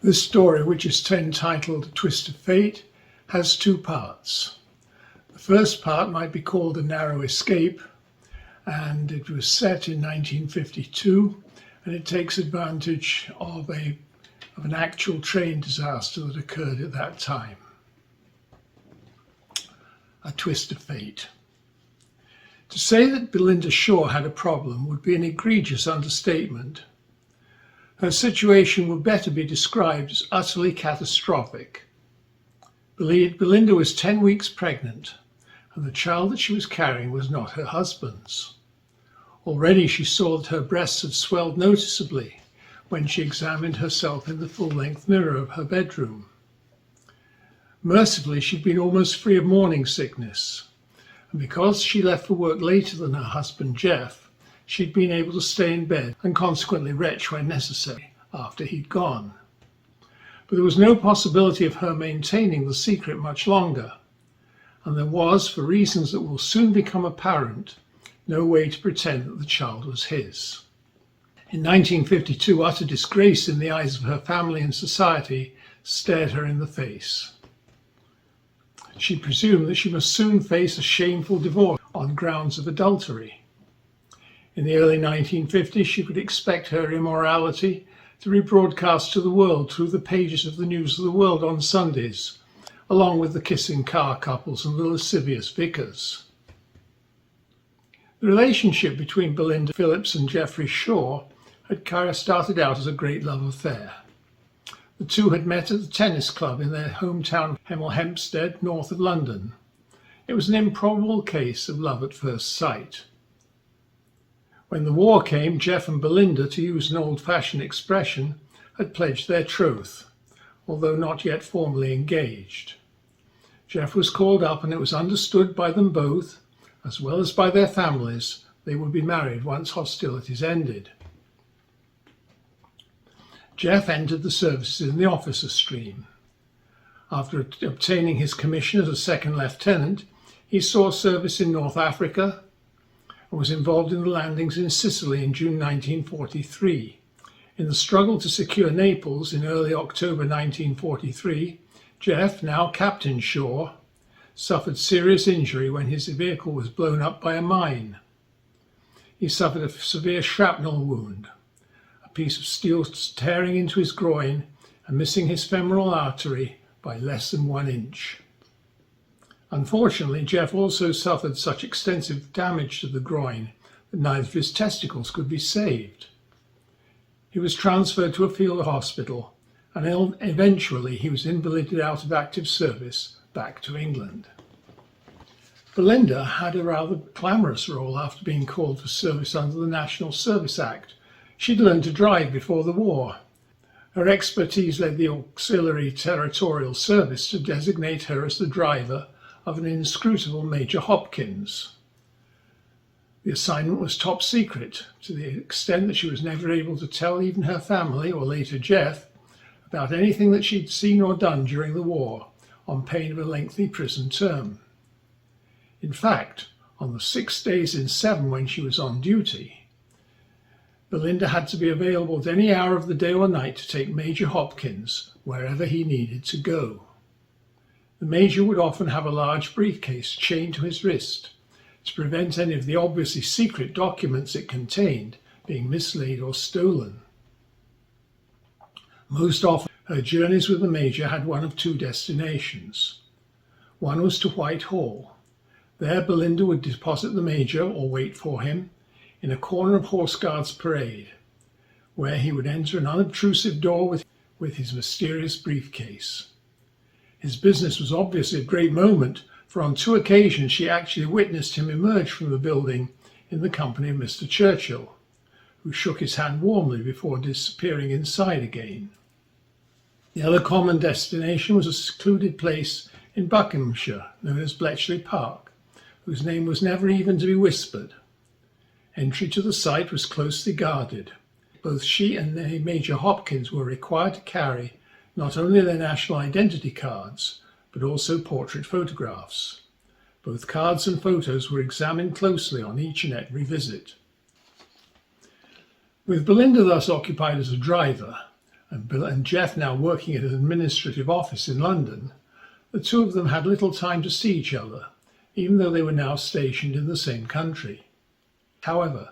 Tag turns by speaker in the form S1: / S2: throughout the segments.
S1: This story, which is entitled Twist of Fate, has two parts. The first part might be called A Narrow Escape, and it was set in 1952, and it takes advantage of an actual train disaster that occurred at that time. A Twist of Fate. To say that Belinda Shaw had a problem would be an egregious understatement. Her situation would better be described as utterly catastrophic. Belinda was 10 weeks pregnant, and the child that she was carrying was not her husband's. Already she saw that her breasts had swelled noticeably when she examined herself in the full-length mirror of her bedroom. Mercifully, she'd been almost free of morning sickness, and because she left for work later than her husband Geoff, she'd been able to stay in bed and consequently retch when necessary after he'd gone. But there was no possibility of her maintaining the secret much longer, and there was, for reasons that will soon become apparent, no way to pretend that the child was his. In 1952, utter disgrace in the eyes of her family and society stared her in the face. She presumed that she must soon face a shameful divorce on grounds of adultery. In the early 1950s, she could expect her immorality to be broadcast to the world through the pages of the News of the World on Sundays, along with the kissing car couples and the lascivious vicars. The relationship between Belinda Phillips and Geoffrey Shaw had started out as a great love affair. The two had met at the tennis club in their hometown Hemel Hempstead, north of London. It was an improbable case of love at first sight. When the war came, Geoff and Belinda, to use an old-fashioned expression, had pledged their troth, although not yet formally engaged. Geoff was called up, and it was understood by them both, as well as by their families, they would be married once hostilities ended. Geoff entered the services in the officer stream. After obtaining his commission as a second lieutenant, he saw service in North Africa, and was involved in the landings in Sicily in June 1943. In the struggle to secure Naples in early October 1943, Geoff, now Captain Shaw, suffered serious injury when his vehicle was blown up by a mine. He suffered a severe shrapnel wound, a piece of steel tearing into his groin and missing his femoral artery by less than 1 inch. Unfortunately, Geoff also suffered such extensive damage to the groin that neither of his testicles could be saved. He was transferred to a field hospital, and eventually he was invalided out of active service back to England. Belinda had a rather glamorous role after being called for service under the National Service Act. She'd learned to drive before the war. Her expertise led the Auxiliary Territorial Service to designate her as the driver of an inscrutable Major Hopkins. The assignment was top secret, to the extent that she was never able to tell even her family, or later Geoff, about anything that she'd seen or done during the war, on pain of a lengthy prison term. In fact, on the 6 days in 7 when she was on duty, Belinda had to be available at any hour of the day or night to take Major Hopkins wherever he needed to go. The Major would often have a large briefcase chained to his wrist to prevent any of the obviously secret documents it contained being mislaid or stolen. Most often, her journeys with the Major had one of two destinations. One was to Whitehall. There, Belinda would deposit the Major, or wait for him, in a corner of Horse Guards Parade, where he would enter an unobtrusive door with his mysterious briefcase. His business was obviously a great moment, for on 2 occasions she actually witnessed him emerge from the building in the company of Mr. Churchill, who shook his hand warmly before disappearing inside again. The other common destination was a secluded place in Buckinghamshire known as Bletchley Park, whose name was never even to be whispered. Entry to the site was closely guarded. Both she and Major Hopkins were required to carry not only their national identity cards, but also portrait photographs. Both cards and photos were examined closely on each and every visit. With Belinda thus occupied as a driver, and Geoff now working at an administrative office in London, the two of them had little time to see each other, even though they were now stationed in the same country. However,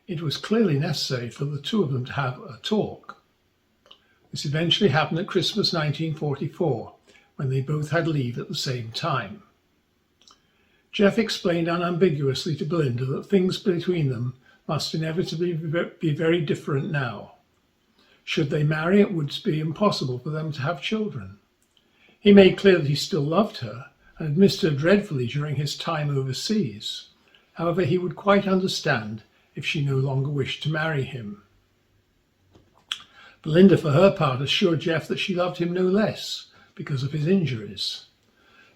S1: it was clearly necessary for the two of them to have a talk. This eventually happened at Christmas 1944, when they both had leave at the same time. Geoff explained unambiguously to Belinda that things between them must inevitably be very different now. Should they marry, it would be impossible for them to have children. He made clear that he still loved her and had missed her dreadfully during his time overseas. However, he would quite understand if she no longer wished to marry him. Belinda, for her part, assured Geoff that she loved him no less because of his injuries.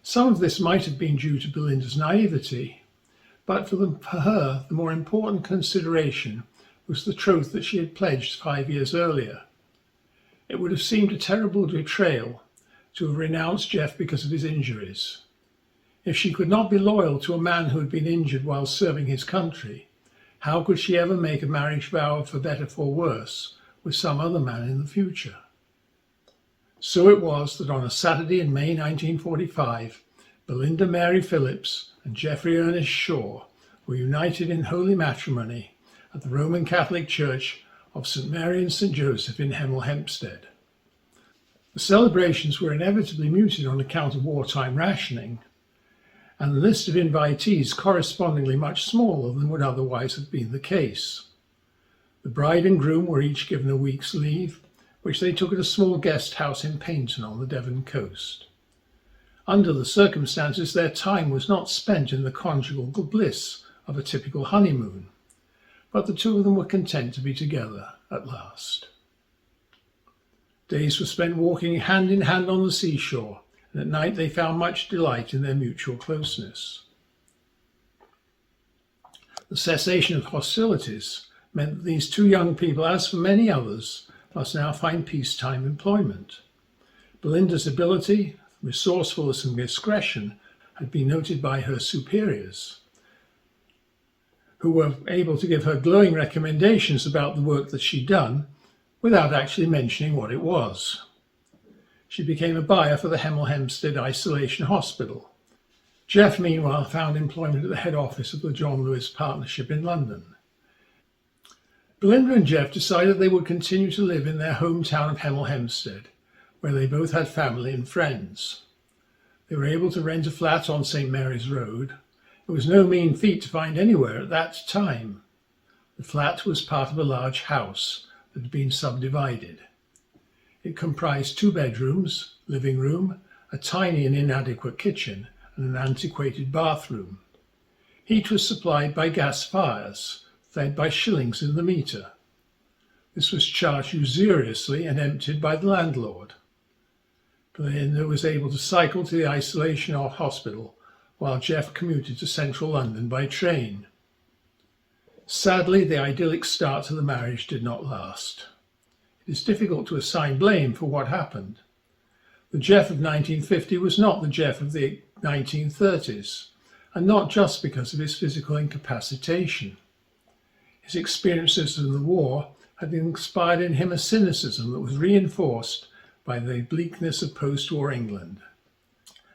S1: Some of this might have been due to Belinda's naivety, but for her, the more important consideration was the troth that she had pledged 5 years earlier. It would have seemed a terrible betrayal to have renounced Geoff because of his injuries. If she could not be loyal to a man who had been injured while serving his country, how could she ever make a marriage vow for better for worse with some other man in the future? So it was that on a Saturday in May 1945, Belinda Mary Phillips and Geoffrey Ernest Shaw were united in holy matrimony at the Roman Catholic Church of St. Mary and St. Joseph in Hemel Hempstead. The celebrations were inevitably muted on account of wartime rationing, and the list of invitees correspondingly much smaller than would otherwise have been the case. The bride and groom were each given a week's leave, which they took at a small guest house in Paynton on the Devon coast. Under the circumstances, their time was not spent in the conjugal bliss of a typical honeymoon, but the two of them were content to be together at last. Days were spent walking hand in hand on the seashore, and at night they found much delight in their mutual closeness. The cessation of hostilities meant that these two young people, as for many others, must now find peacetime employment. Belinda's ability, resourcefulness and discretion had been noted by her superiors, who were able to give her glowing recommendations about the work that she'd done without actually mentioning what it was. She became a buyer for the Hemel Hempstead Isolation Hospital. Geoff, meanwhile, found employment at the head office of the John Lewis Partnership in London. Belinda and Geoff decided they would continue to live in their hometown of Hemel Hempstead, where they both had family and friends. They were able to rent a flat on St. Mary's Road. It was no mean feat to find anywhere at that time. The flat was part of a large house that had been subdivided. It comprised 2 bedrooms, living room, a tiny and inadequate kitchen, and an antiquated bathroom. Heat was supplied by gas fires, fed by shillings in the metre. This was charged usuriously and emptied by the landlord. Belinda was able to cycle to the isolation hospital, while Geoff commuted to central London by train. Sadly, the idyllic start to the marriage did not last. It is difficult to assign blame for what happened. The Geoff of 1950 was not the Geoff of the 1930s, and not just because of his physical incapacitation. His experiences in the war had inspired in him a cynicism that was reinforced by the bleakness of post-war England.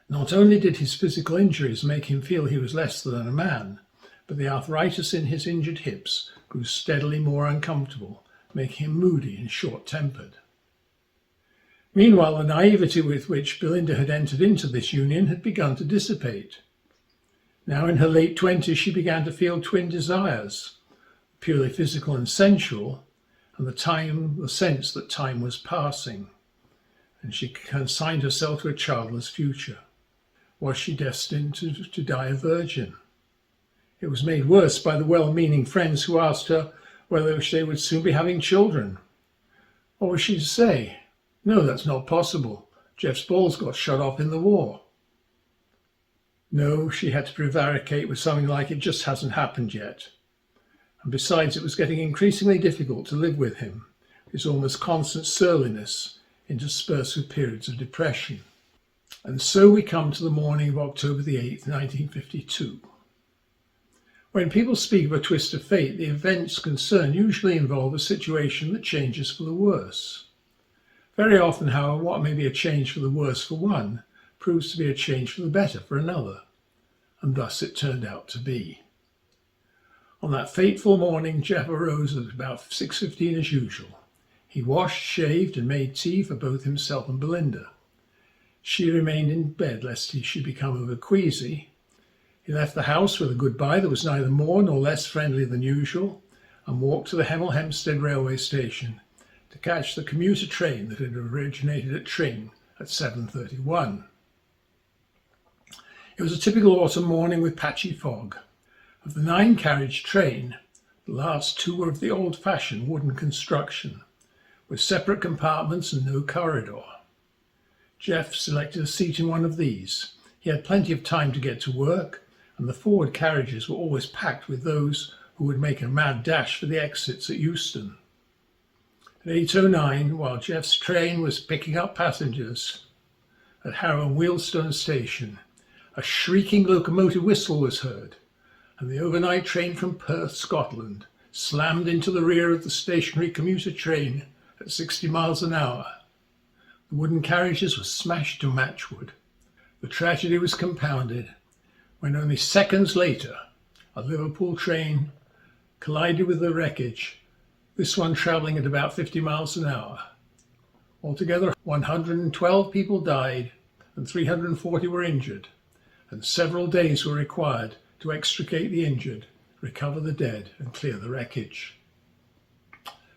S1: Not only did his physical injuries make him feel he was less than a man, but the arthritis in his injured hips grew steadily more uncomfortable, making him moody and short-tempered. Meanwhile, the naivety with which Belinda had entered into this union had begun to dissipate. Now in her late 20s, she began to feel twin desires, purely physical and sensual, and the sense that time was passing, and she consigned herself to a childless future. Was she destined to die a virgin? It was made worse by the well-meaning friends who asked her whether they would soon be having children. What was she to say? No, that's not possible. Geoff's balls got shut off in the war. No, she had to prevaricate with something like, it just hasn't happened yet. And besides, it was getting increasingly difficult to live with him, his almost constant surliness interspersed with periods of depression. And so we come to the morning of October the 8th, 1952. When people speak of a twist of fate, the events concerned usually involve a situation that changes for the worse. Very often, however, what may be a change for the worse for one proves to be a change for the better for another, and thus it turned out to be. On that fateful morning, Geoff arose at about 6:15 as usual. He washed, shaved, and made tea for both himself and Belinda. She remained in bed lest he should become over queasy. He left the house with a goodbye that was neither more nor less friendly than usual, and walked to the Hemel Hempstead railway station to catch the commuter train that had originated at Tring at 7:31. It was a typical autumn morning with patchy fog. Of the 9-carriage train, the last 2 were of the old-fashioned wooden construction, with separate compartments and no corridor. Geoff selected a seat in one of these. He had plenty of time to get to work, and the forward carriages were always packed with those who would make a mad dash for the exits at Euston. At 8:09, while Geoff's train was picking up passengers at Harrow and Wealdstone station, a shrieking locomotive whistle was heard, and the overnight train from Perth, Scotland, slammed into the rear of the stationary commuter train at 60 miles an hour. The wooden carriages were smashed to matchwood. The tragedy was compounded when only seconds later a Liverpool train collided with the wreckage, this one travelling at about 50 miles an hour. Altogether, 112 people died and 340 were injured, and several days were required to extricate the injured, recover the dead, and clear the wreckage.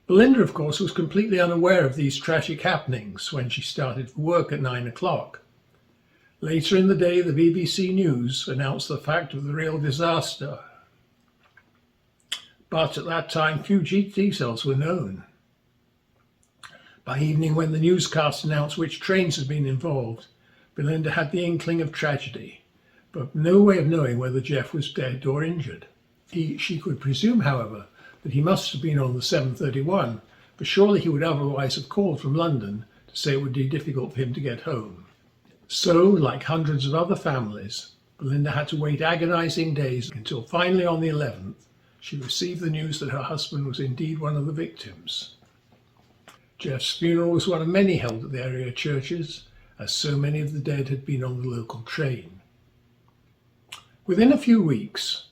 S1: Belinda, of course, was completely unaware of these tragic happenings when she started for work at 9 o'clock. Later in the day, the BBC News announced the fact of the real disaster. But at that time, few details were known. By evening, when the newscast announced which trains had been involved, Belinda had the inkling of tragedy, but no way of knowing whether Geoff was dead or injured. She could presume, however, that he must have been on the 7:31, for surely he would otherwise have called from London to say it would be difficult for him to get home. So, like hundreds of other families, Belinda had to wait agonizing days until finally on the 11th, she received the news that her husband was indeed one of the victims. Geoff's funeral was one of many held at the area churches, as so many of the dead had been on the local train. Within a few weeks,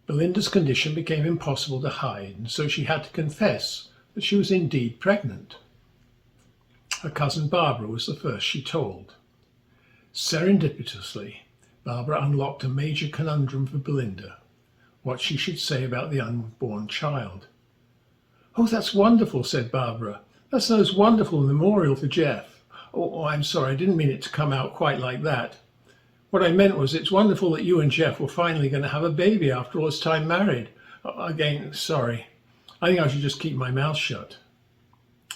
S1: Belinda's condition became impossible to hide, and so she had to confess that she was indeed pregnant. Her cousin Barbara was the first she told. Serendipitously, Barbara unlocked a major conundrum for Belinda: what she should say about the unborn child. "Oh, that's wonderful," said Barbara. "That's the most wonderful memorial for Geoff. Oh, I'm sorry, I didn't mean it to come out quite like that. What I meant was, it's wonderful that you and Geoff were finally going to have a baby after all this time married. Again, sorry. I think I should just keep my mouth shut."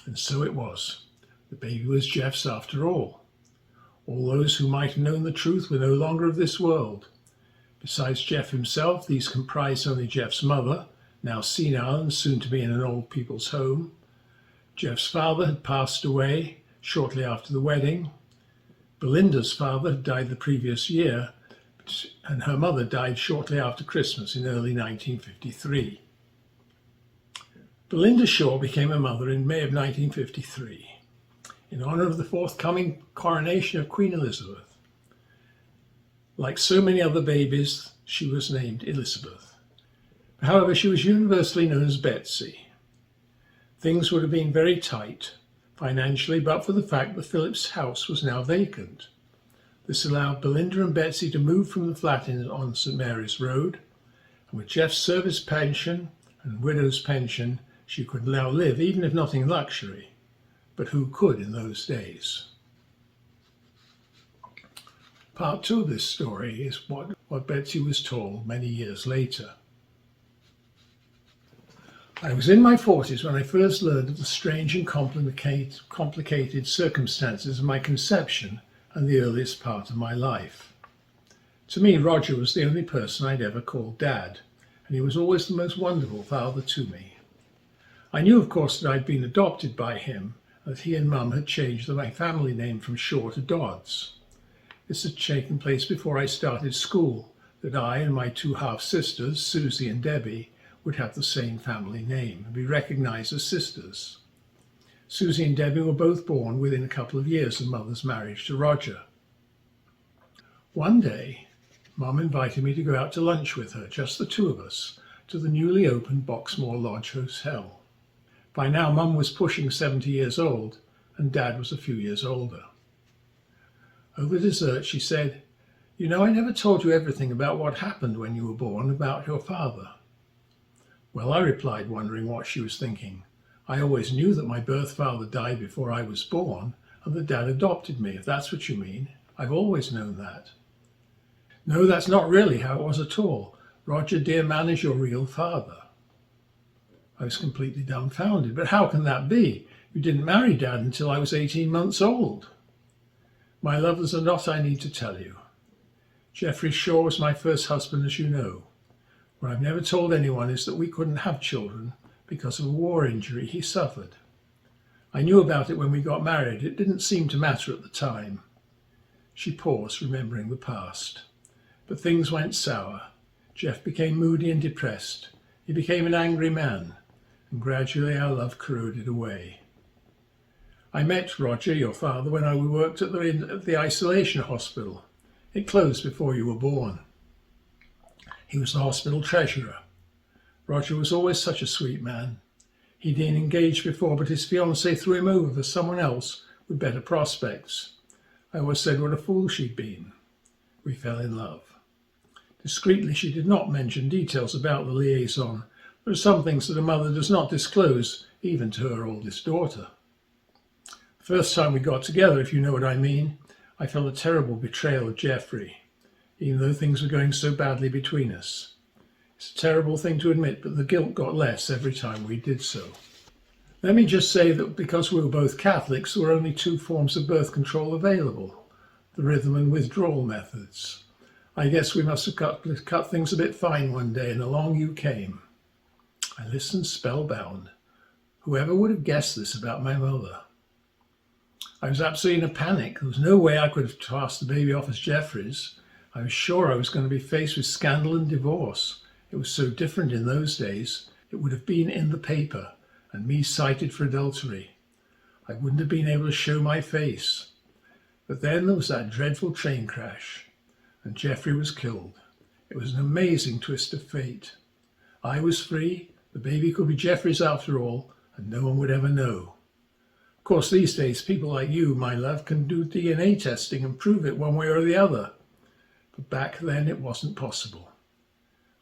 S1: And so it was. The baby was Geoff's after all. All those who might have known the truth were no longer of this world. Besides Geoff himself, these comprised only Geoff's mother, now senile and soon to be in an old people's home. Geoff's father had passed away shortly after the wedding. Belinda's father had died the previous year, and her mother died shortly after Christmas in early 1953. Belinda Shaw became a mother in May of 1953, in honour of the forthcoming coronation of Queen Elizabeth. Like so many other babies, she was named Elizabeth. However, she was universally known as Betsy. Things would have been very tight financially, but for the fact that Philip's house was now vacant. This allowed Belinda and Betsy to move from the flat on St Mary's Road, and with Geoff's service pension and widow's pension, she could now live, even if not in luxury, but who could in those days? Part 2 of this story is what Betsy was told many years later. I was in my 40s when I first learned of the strange and complicated circumstances of my conception and the earliest part of my life. To me, Roger was the only person I'd ever called Dad, and he was always the most wonderful father to me. I knew, of course, that I'd been adopted by him, and that he and Mum had changed my family name from Shaw to Dodds. This had taken place before I started school, that I and my 2 half-sisters, Susie and Debbie, would have the same family name and be recognised as sisters. Susie and Debbie were both born within a couple of years of Mother's marriage to Roger. One day, Mum invited me to go out to lunch with her, just the two of us, to the newly opened Boxmoor Lodge Hotel. By now, Mum was pushing 70 years old, and Dad was a few years older. Over dessert, she said, "You know, I never told you everything about what happened when you were born, about your father." "Well," I replied, wondering what she was thinking. "I always knew that my birth father died before I was born, and that Dad adopted me, if that's what you mean. I've always known that." "No, that's not really how it was at all. Roger, dear man, is your real father." I was completely dumbfounded. "But how can that be? You didn't marry Dad until I was 18 months old." "My love, there's a lot I need to tell you. Geoffrey Shaw was my first husband, as you know. What I've never told anyone is that we couldn't have children because of a war injury he suffered. I knew about it when we got married. It didn't seem to matter at the time." She paused, remembering the past. "But things went sour. Geoff became moody and depressed. He became an angry man, and gradually our love corroded away. I met Roger, your father, when I worked at the isolation hospital. It closed before you were born. He was the hospital treasurer. Roger was always such a sweet man. He'd been engaged before, but his fiancée threw him over for someone else with better prospects. I always said what a fool she'd been. We fell in love. Discreetly, she did not mention details about the liaison. There are some things that a mother does not disclose, even to her oldest daughter. The first time we got together, if you know what I mean, I felt a terrible betrayal of Geoffrey, even though things were going so badly between us. It's a terrible thing to admit, but the guilt got less every time we did so. Let me just say that because we were both Catholics, there were only two forms of birth control available, the rhythm and withdrawal methods. I guess we must have cut things a bit fine one day, and along you came. I listened spellbound. Whoever would have guessed this about my mother? I was absolutely in a panic. There was no way I could have passed the baby off as Geoffrey's. I was sure I was going to be faced with scandal and divorce. It was so different in those days. It would have been in the paper, and me cited for adultery. I wouldn't have been able to show my face. But then there was that dreadful train crash, and Geoffrey was killed. It was an amazing twist of fate. I was free, the baby could be Geoffrey's after all, and no one would ever know. Of course, these days, people like you, my love, can do DNA testing and prove it one way or the other. But back then, it wasn't possible.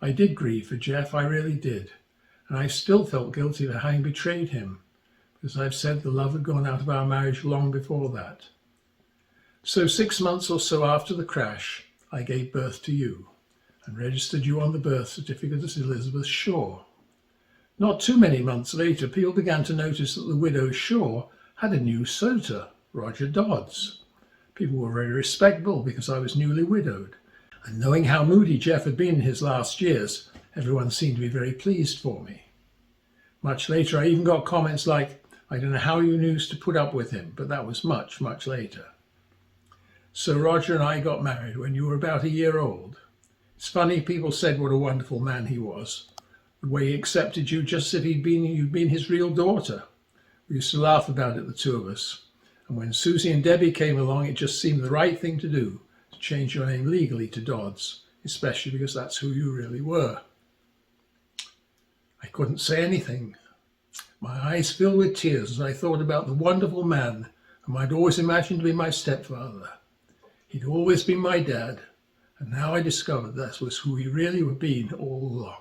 S1: I did grieve for Geoff, I really did. And I still felt guilty for having betrayed him, because I've said the love had gone out of our marriage long before that. So 6 months or so after the crash, I gave birth to you and registered you on the birth certificate as Elizabeth Shaw. Not too many months later, people began to notice that the widow Shaw had a new suitor, Roger Dodds. People were very respectable because I was newly widowed, and knowing how moody Geoff had been in his last years, everyone seemed to be very pleased for me. Much later, I even got comments like, "I don't know how you knew to put up with him," but that was much, much later. So Roger and I got married when you were about a year old. It's funny, people said what a wonderful man he was, the way he accepted you just as if you'd been his real daughter. We used to laugh about it, the two of us. And when Susie and Debbie came along, it just seemed the right thing to do, to change your name legally to Dodds, especially because that's who you really were. I couldn't say anything. My eyes filled with tears as I thought about the wonderful man whom I'd always imagined to be my stepfather. He'd always been my dad, and now I discovered that was who he really had been all along.